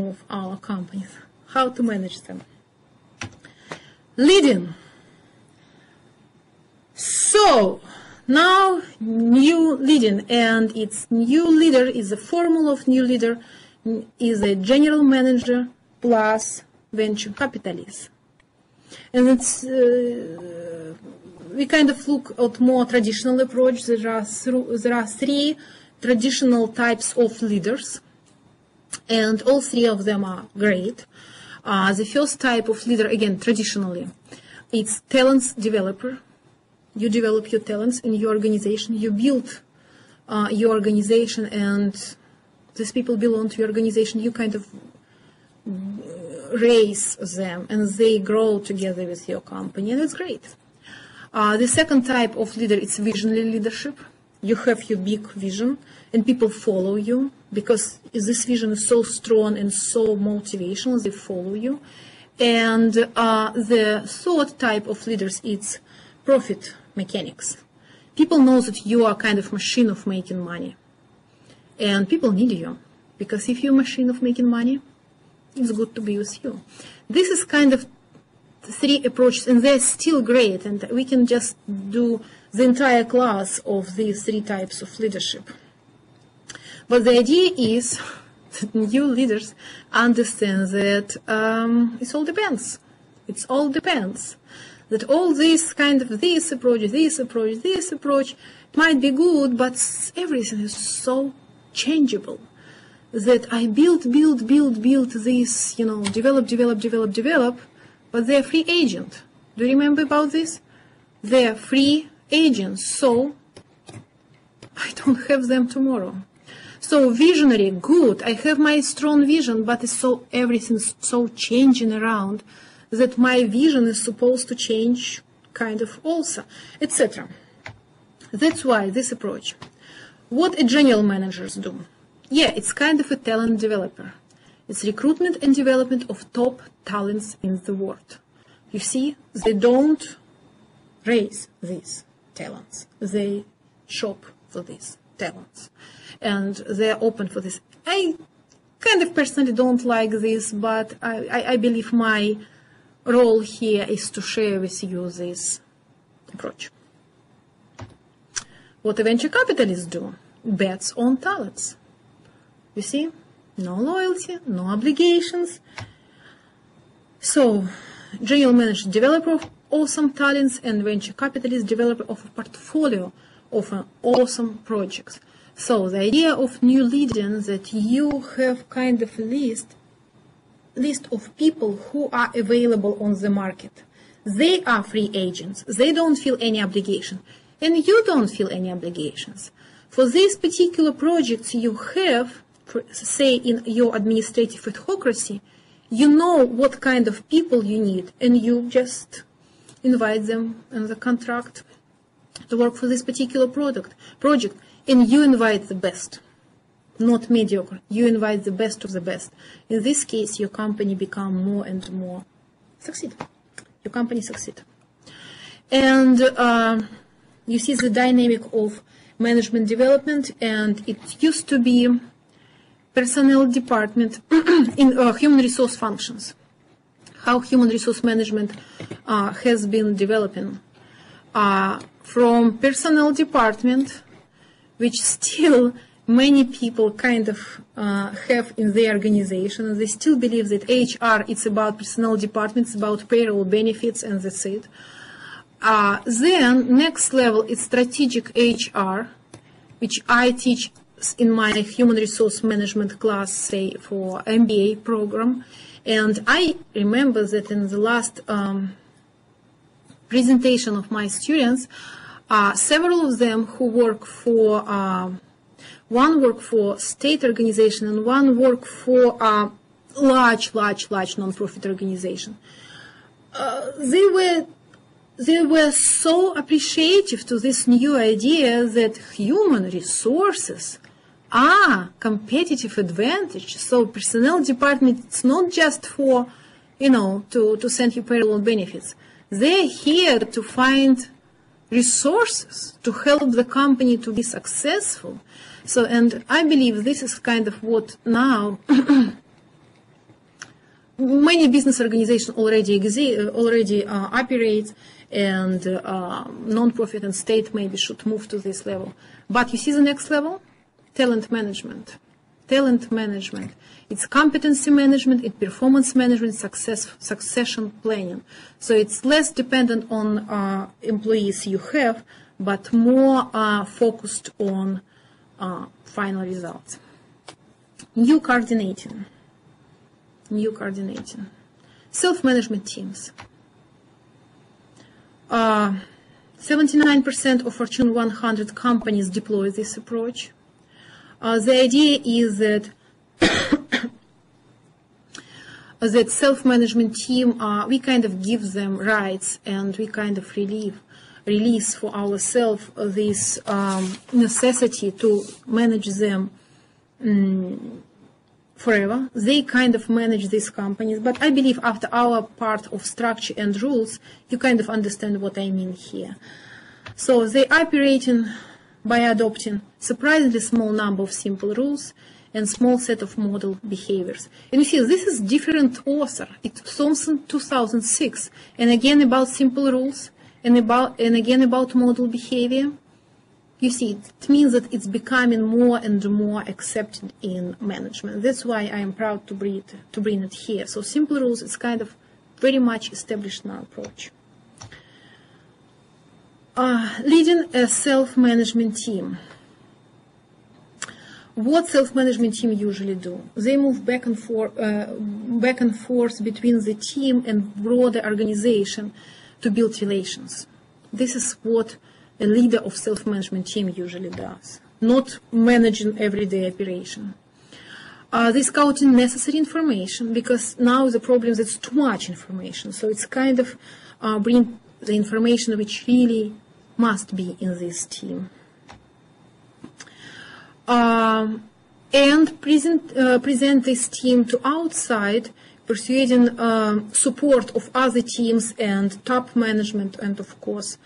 move our companies, how to manage them. Leading. So now new leading, and its new leader is the formula of new leader is a general manager plus venture capitalist. And it's we kind of look at more traditional approach. There are three traditional types of leaders, and all three of them are great. The first type of leader, again, traditionally, it's talents developer. You develop your talents in your organization. You build your organization, and these people belong to your organization. You kind of raise them, and they grow together with your company, and it's great. The second type of leader is visionary leadership. You have your big vision, and people follow you because this vision is so strong and so motivational. They follow you. And the third type of leaders is profit mechanics. People know that you are kind of machine of making money, and people need you because if you're a machine of making money, it's good to be with you. This is kind of three approaches, and they're still great, and we can just do the entire class of these three types of leadership. But the idea is that new leaders understand that it all depends. It all depends. That all this kind of this approach might be good, but everything is so changeable. That I build this, develop, but they're free agent. Do you remember about this? They're free agents, so I don't have them tomorrow. So visionary, good. I have my strong vision, but it's everything's so changing around that my vision is supposed to change kind of also, etc. That's why this approach. What general managers do? Yeah, it's kind of a talent developer. It's recruitment and development of top talents in the world. You see, they don't raise these talents. They shop for these talents. And they're open for this. I kind of personally don't like this, but I believe my role here is to share with you this approach. What venture capitalists do? Bets on talents. You see? No loyalty, no obligations. So, general manager, developer of awesome talents, and venture capitalist, developer of a portfolio of awesome projects. So, the idea of new leading that you have kind of a list of people who are available on the market. They are free agents. They don't feel any obligation. And you don't feel any obligations. For these particular projects you have, say in your administrative adhocracy, you know what kind of people you need, and you just invite them in the contract to work for this particular project, and you invite the best, not mediocre. You invite the best of the best. In this case, your company become more and more succeed. Your company succeed. And you see the dynamic of management development, and it used to be personnel department in human resource functions. How human resource management has been developing from personnel department, which still many people kind of have in their organization. They still believe that HR, it's about personnel department, it's about payroll benefits, and that's it. Then next level is strategic HR, which I teach in my human resource management class, say for MBA program. And I remember that in the last presentation of my students, several of them who work for, one work for state organization and one work for large non-profit organization. They were so appreciative to this new idea that human resources are competitive advantage. So personnel department, it's not just for, to send you payroll benefits. They're here to find resources to help the company to be successful. So, and I believe this is kind of what now many business organizations already operate, and non-profit and state maybe should move to this level. But you see the next level? Talent management. Talent management. It's competency management, it's performance management, succession planning. So it's less dependent on employees you have, but more focused on final results. New coordinating. Self-management teams. 79% of Fortune 100 companies deploy this approach. The idea is that that self-management team, we kind of give them rights, and we kind of release for ourselves this necessity to manage them forever. They kind of manage these companies, but I believe after our part of structure and rules, you kind of understand what I mean here. So they operating by adopting surprisingly small number of simple rules and small set of model behaviors. And you see, this is different author. It's Thompson, 2006, and again about simple rules and again about model behavior. You see, it means that it's becoming more and more accepted in management. That's why I am proud to bring it here. So simple rules is kind of very much established in our approach. Leading a self-management team. What self-management team usually do? They move back and forth between the team and broader organization to build relations. This is what a leader of self-management team usually does, not managing everyday operation. They scouting necessary information, because now the problem is it's too much information. So it's kind of bring the information which really must be in this team. And present this team to outside, persuading support of other teams and top management, and of course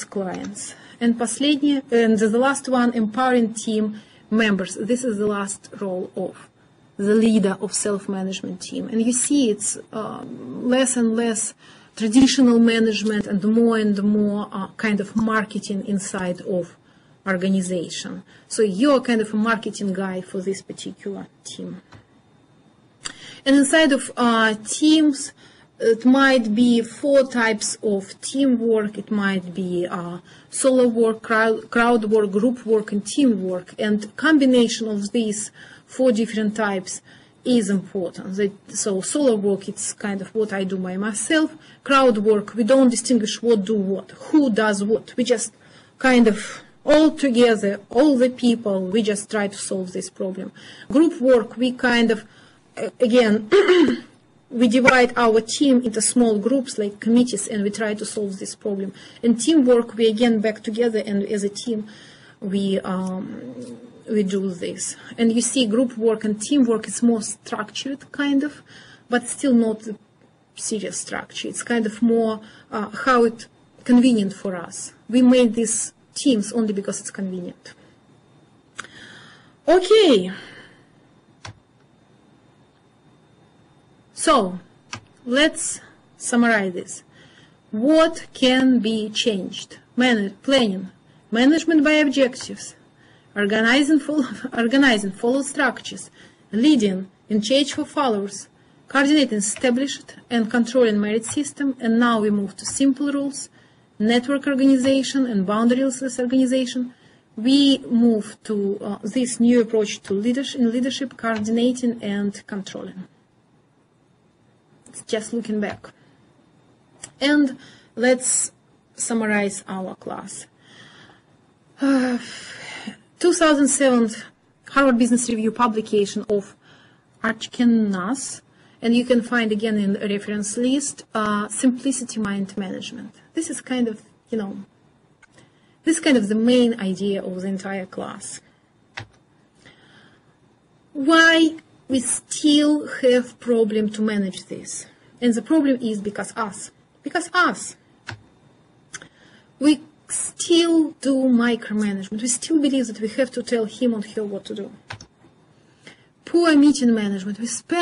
clients. And the last one, empowering team members. This is the last role of the leader of self-management team. And you see, it's less and less traditional management and more kind of marketing inside of organization. So you're kind of a marketing guy for this particular team. And inside of teams, it might be 4 types of teamwork. It might be solo work, crowd work, group work, and teamwork. And combination of these 4 different types is important. So solo work, it's kind of what I do by myself. Crowd work, we don't distinguish what do what, who does what. We just kind of all together, all the people, we just try to solve this problem. Group work, we kind of, again, we divide our team into small groups like committees, and we try to solve this problem. And teamwork, we again back together, and as a team, we do this. And you see, group work and teamwork is more structured, kind of, but still not serious structure. It's kind of more how it's convenient for us. We made these teams only because it's convenient. Okay. So, let's summarize this. What can be changed? Planning, management by objectives, organizing, follow structures, leading, in change for followers, coordinating established and controlling merit system, and now we move to simple rules, network organization and boundaryless organization. We move to this new approach to leadership, coordinating and controlling. Just looking back. And let's summarize our class. 2007 Harvard Business Review publication of Archkenas, and you can find again in the reference list, Simplicity Mind Management. This is kind of, this is kind of the main idea of the entire class. Why we still have problem to manage this? And the problem is because us. We still do micromanagement. We still believe that we have to tell him or her what to do. Poor meeting management. We spend